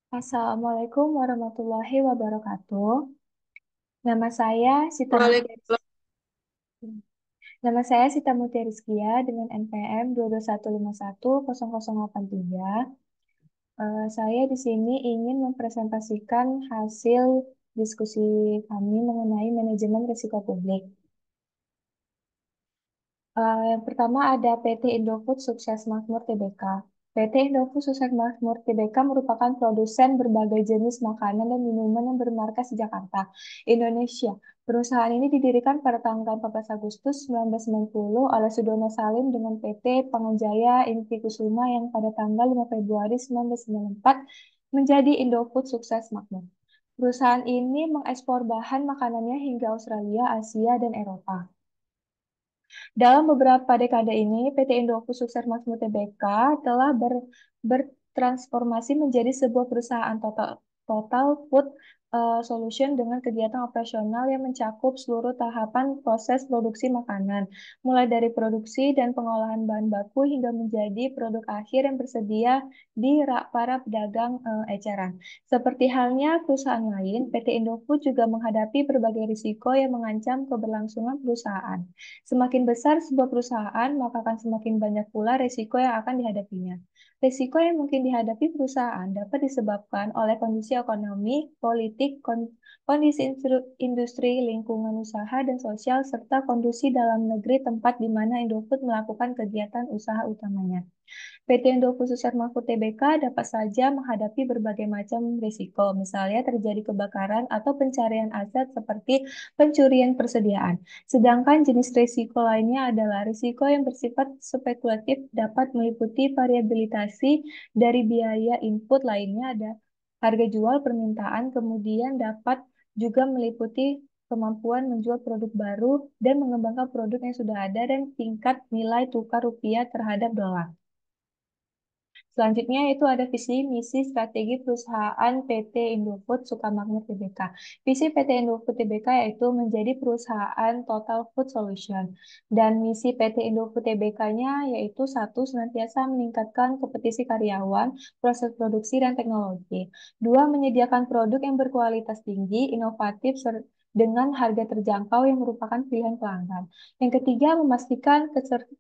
Assalamualaikum warahmatullahi wabarakatuh. Nama saya Sita Mutia. Waalaikumsalam. Nama saya Sita Mutia Rizkia dengan NPM 221510083. Saya di sini ingin mempresentasikan hasil diskusi kami mengenai manajemen risiko publik. Yang pertama ada PT Indofood Sukses Makmur Tbk. PT Indofood Sukses Makmur Tbk merupakan produsen berbagai jenis makanan dan minuman yang bermarkas di Jakarta, Indonesia. Perusahaan ini didirikan pada tanggal 14 Agustus 1990 oleh Sudono Salim dengan PT Panganjaya Inti Kusuma yang pada tanggal 5 Februari 1994 menjadi Indofood Sukses Makmur. Perusahaan ini mengekspor bahan makanannya hingga Australia, Asia, dan Eropa. Dalam beberapa dekade ini, PT Indofood Sukses Makmur Tbk telah bertransformasi menjadi sebuah perusahaan total food solution dengan kegiatan operasional yang mencakup seluruh tahapan proses produksi makanan, mulai dari produksi dan pengolahan bahan baku hingga menjadi produk akhir yang bersedia di rak para pedagang eceran. Seperti halnya perusahaan lain, PT Indofood juga menghadapi berbagai risiko yang mengancam keberlangsungan perusahaan. Semakin besar sebuah perusahaan, maka akan semakin banyak pula risiko yang akan dihadapinya. Risiko yang mungkin dihadapi perusahaan dapat disebabkan oleh kondisi ekonomi, politik, kondisi industri, lingkungan usaha, dan sosial, serta kondisi dalam negeri tempat di mana Indofood melakukan kegiatan usaha utamanya. PT Indofood Mahfud Tbk dapat saja menghadapi berbagai macam risiko, misalnya terjadi kebakaran atau pencarian aset seperti pencurian persediaan. Sedangkan jenis risiko lainnya adalah risiko yang bersifat spekulatif dapat meliputi variabilitasi dari biaya input lainnya ada harga jual permintaan, kemudian dapat juga meliputi kemampuan menjual produk baru dan mengembangkan produk yang sudah ada dan tingkat nilai tukar rupiah terhadap dolar. Selanjutnya itu ada visi, misi, strategi perusahaan PT Indofood Sukamakmur Tbk. Visi PT Indofood Tbk yaitu menjadi perusahaan Total Food Solution. Dan misi PT Indofood Tbk-nya yaitu satu, senantiasa meningkatkan kompetisi karyawan, proses produksi, dan teknologi. Dua, menyediakan produk yang berkualitas tinggi, inovatif, dengan harga terjangkau yang merupakan pilihan pelanggan. Yang ketiga, memastikan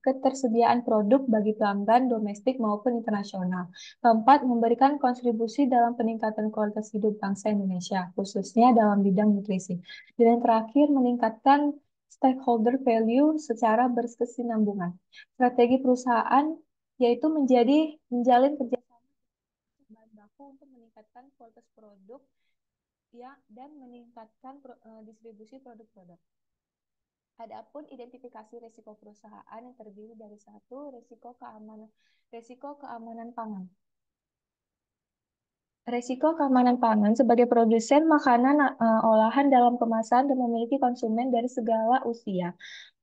ketersediaan produk bagi pelanggan domestik maupun internasional. Keempat, memberikan kontribusi dalam peningkatan kualitas hidup bangsa Indonesia, khususnya dalam bidang nutrisi. Dan yang terakhir, meningkatkan stakeholder value secara berkesinambungan. Strategi perusahaan yaitu menjalin kerjasama dengan bahan baku untuk meningkatkan kualitas produk ya, dan meningkatkan distribusi produk-produk. Adapun identifikasi risiko perusahaan yang terdiri dari satu, risiko keamanan pangan. Risiko keamanan pangan sebagai produsen makanan olahan dalam kemasan dan memiliki konsumen dari segala usia.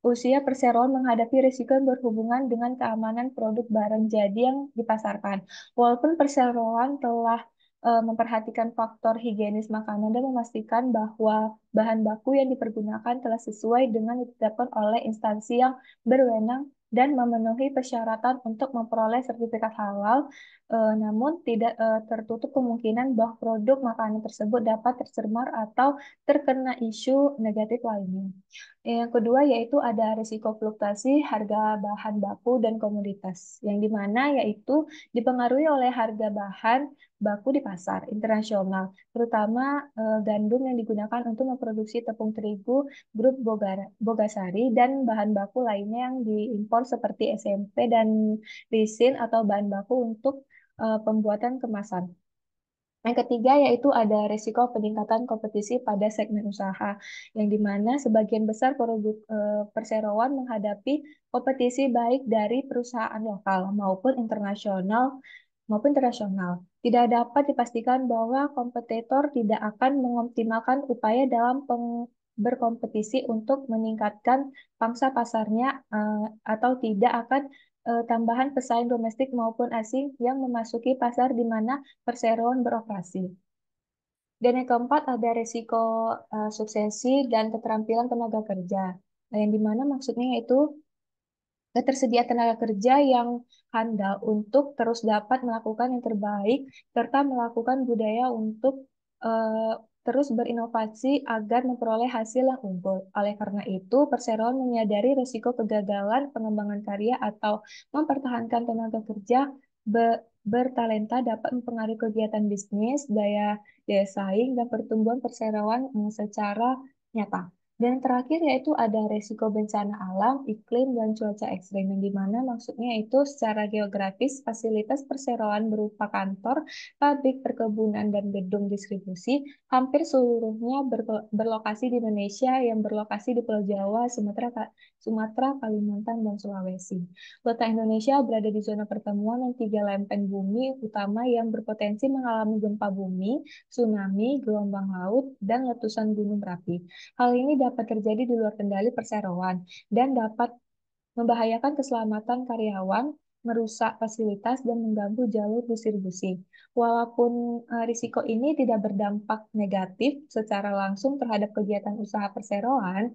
Usia perseroan menghadapi risiko yang berhubungan dengan keamanan produk barang jadi yang dipasarkan. Walaupun perseroan telah memperhatikan faktor higienis makanan dan memastikan bahwa bahan baku yang dipergunakan telah sesuai dengan yang ditetapkan oleh instansi yang berwenang dan memenuhi persyaratan untuk memperoleh sertifikat halal, namun tidak tertutup kemungkinan bahwa produk makanan tersebut dapat tercemar atau terkena isu negatif lainnya. Yang kedua yaitu ada risiko fluktuasi harga bahan baku dan komoditas, yang dimana yaitu dipengaruhi oleh harga bahan baku di pasar internasional, terutama gandum yang digunakan untuk memproduksi tepung terigu grup Bogasari dan bahan baku lainnya yang diimpor seperti SMP dan resin atau bahan baku untuk pembuatan kemasan. Yang ketiga yaitu ada risiko peningkatan kompetisi pada segmen usaha, yang dimana sebagian besar produk perseroan menghadapi kompetisi baik dari perusahaan lokal maupun internasional. Tidak dapat dipastikan bahwa kompetitor tidak akan mengoptimalkan upaya dalam berkompetisi untuk meningkatkan pangsa pasarnya atau tidak akan tambahan pesaing domestik maupun asing yang memasuki pasar di mana perseroan beroperasi. Dan yang keempat ada risiko suksesi dan keterampilan tenaga kerja. Nah, yang dimana maksudnya yaitu ketersedia tenaga kerja yang handal untuk terus dapat melakukan yang terbaik, serta melakukan budaya untuk eh, terus berinovasi agar memperoleh hasil yang unggul. Oleh karena itu, perseroan menyadari risiko kegagalan pengembangan karya atau mempertahankan tenaga kerja bertalenta dapat mempengaruhi kegiatan bisnis, daya saing, dan pertumbuhan perseroan secara nyata. Dan yang terakhir yaitu ada resiko bencana alam, iklim, dan cuaca ekstrem, yang dimana maksudnya itu secara geografis fasilitas perseroan berupa kantor, pabrik, perkebunan, dan gedung distribusi hampir seluruhnya berlokasi di Indonesia yang berlokasi di Pulau Jawa, Sumatera, Kalimantan, dan Sulawesi. Kota Indonesia berada di zona pertemuan yang tiga lempeng bumi utama yang berpotensi mengalami gempa bumi, tsunami, gelombang laut, dan letusan gunung berapi. Hal ini dapat terjadi di luar kendali perseroan dan dapat membahayakan keselamatan karyawan, merusak fasilitas, dan mengganggu jalur distribusi. Walaupun risiko ini tidak berdampak negatif secara langsung terhadap kegiatan usaha perseroan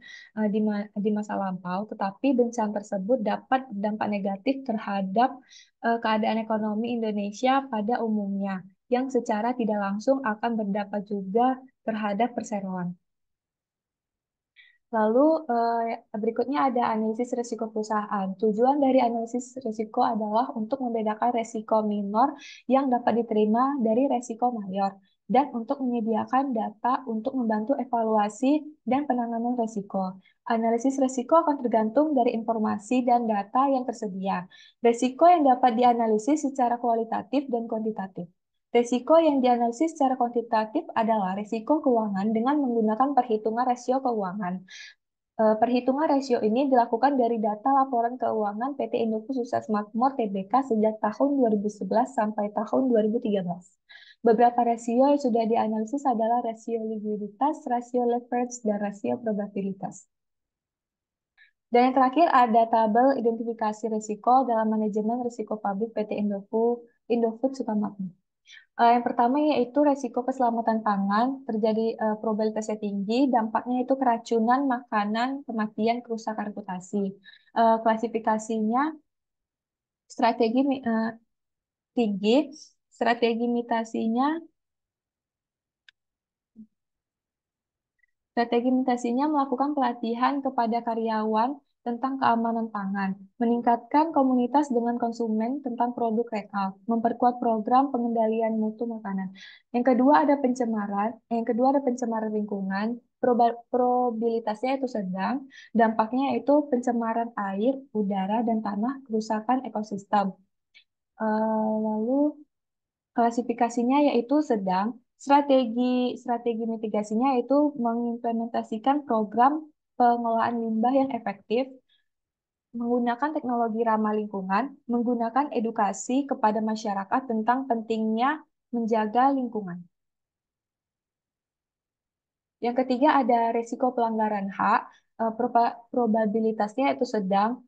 di masa lampau, tetapi bencana tersebut dapat berdampak negatif terhadap keadaan ekonomi Indonesia pada umumnya, yang secara tidak langsung akan berdampak juga terhadap perseroan. Lalu berikutnya ada analisis risiko perusahaan. Tujuan dari analisis risiko adalah untuk membedakan risiko minor yang dapat diterima dari risiko mayor dan untuk menyediakan data untuk membantu evaluasi dan penanganan risiko. Analisis risiko akan tergantung dari informasi dan data yang tersedia. Risiko yang dapat dianalisis secara kualitatif dan kuantitatif. Risiko yang dianalisis secara kuantitatif adalah risiko keuangan dengan menggunakan perhitungan rasio keuangan. Perhitungan rasio ini dilakukan dari data laporan keuangan PT Indofood Sukses Makmur Tbk sejak tahun 2011 sampai tahun 2013. Beberapa rasio yang sudah dianalisis adalah rasio likuiditas, rasio leverage, dan rasio probabilitas. Dan yang terakhir ada tabel identifikasi risiko dalam manajemen risiko pabrik PT Indofood Sukamakmur. Yang pertama yaitu resiko keselamatan pangan, terjadi probabilitasnya tinggi, dampaknya itu keracunan, makanan, kematian, kerusakan reputasi. Klasifikasinya strategi tinggi, strategi mitasinya Strategi mitigasinya melakukan pelatihan kepada karyawan tentang keamanan pangan, meningkatkan komunitas dengan konsumen tentang produk lokal, memperkuat program pengendalian mutu makanan. Yang kedua ada pencemaran lingkungan, probabilitasnya itu sedang, dampaknya itu pencemaran air, udara, dan tanah, kerusakan ekosistem. Lalu klasifikasinya yaitu sedang. Strategi mitigasinya yaitu mengimplementasikan program pengelolaan limbah yang efektif, menggunakan teknologi ramah lingkungan, menggunakan edukasi kepada masyarakat tentang pentingnya menjaga lingkungan. Yang ketiga ada resiko pelanggaran hak. Probabilitasnya itu sedang.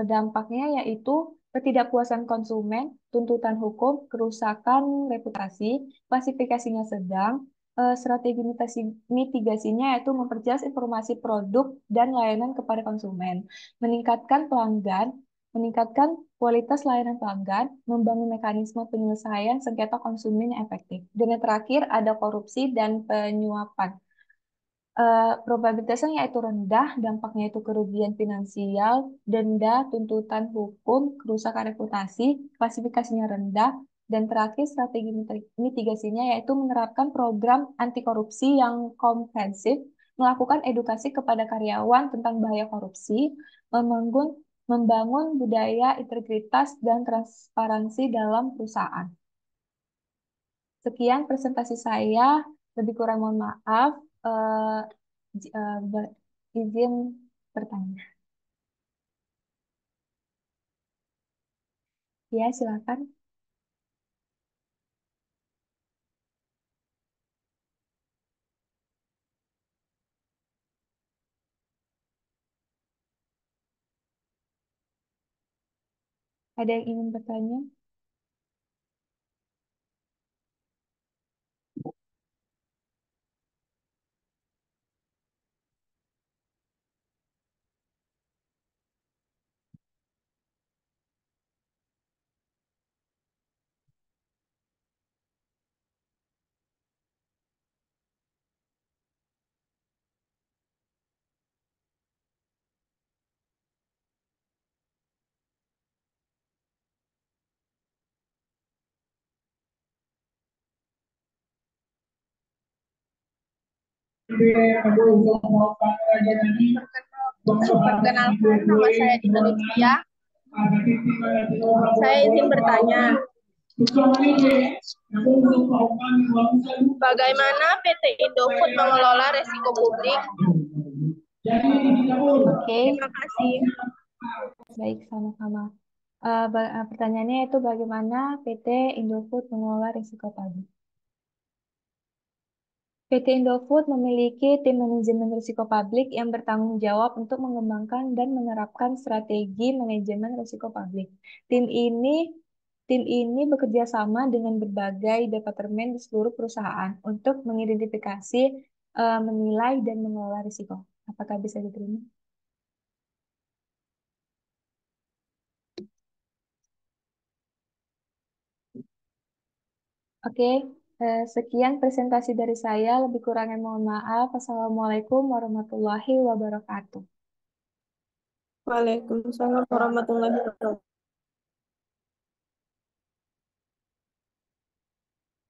Dampaknya yaitu ketidakpuasan konsumen, tuntutan hukum, kerusakan reputasi, klasifikasinya sedang. Strategi mitigasinya yaitu memperjelas informasi produk dan layanan kepada konsumen, meningkatkan pelanggan, meningkatkan kualitas layanan pelanggan, membangun mekanisme penyelesaian sengketa konsumen yang efektif. Dan yang terakhir ada korupsi dan penyuapan. Probabilitasnya yaitu rendah, dampaknya itu kerugian finansial, denda, tuntutan hukum, kerusakan reputasi, klasifikasinya rendah, dan terakhir strategi mitigasinya yaitu menerapkan program anti korupsi yang komprehensif, melakukan edukasi kepada karyawan tentang bahaya korupsi, membangun, membangun budaya integritas dan transparansi dalam perusahaan. Sekian presentasi saya, lebih kurang mohon maaf. Eh, izin bertanya. Ya, silakan. Ada yang ingin bertanya? Perkenalkan, nama saya Dina Lutfia. Saya izin bertanya, bagaimana PT Indofood mengelola resiko publik? Oke, Terima kasih. baik sama-sama. Pertanyaannya itu bagaimana PT Indofood mengelola risiko tadi? PT Indofood memiliki tim manajemen risiko publik yang bertanggung jawab untuk mengembangkan dan menerapkan strategi manajemen risiko publik. Tim ini tim ini bekerja sama dengan berbagai departemen di seluruh perusahaan untuk mengidentifikasi, menilai, dan mengelola risiko. Apakah bisa diterima? Oke, sekian presentasi dari saya. Lebih kurangnya mohon maaf. Assalamualaikum warahmatullahi wabarakatuh. Waalaikumsalam warahmatullahi wabarakatuh.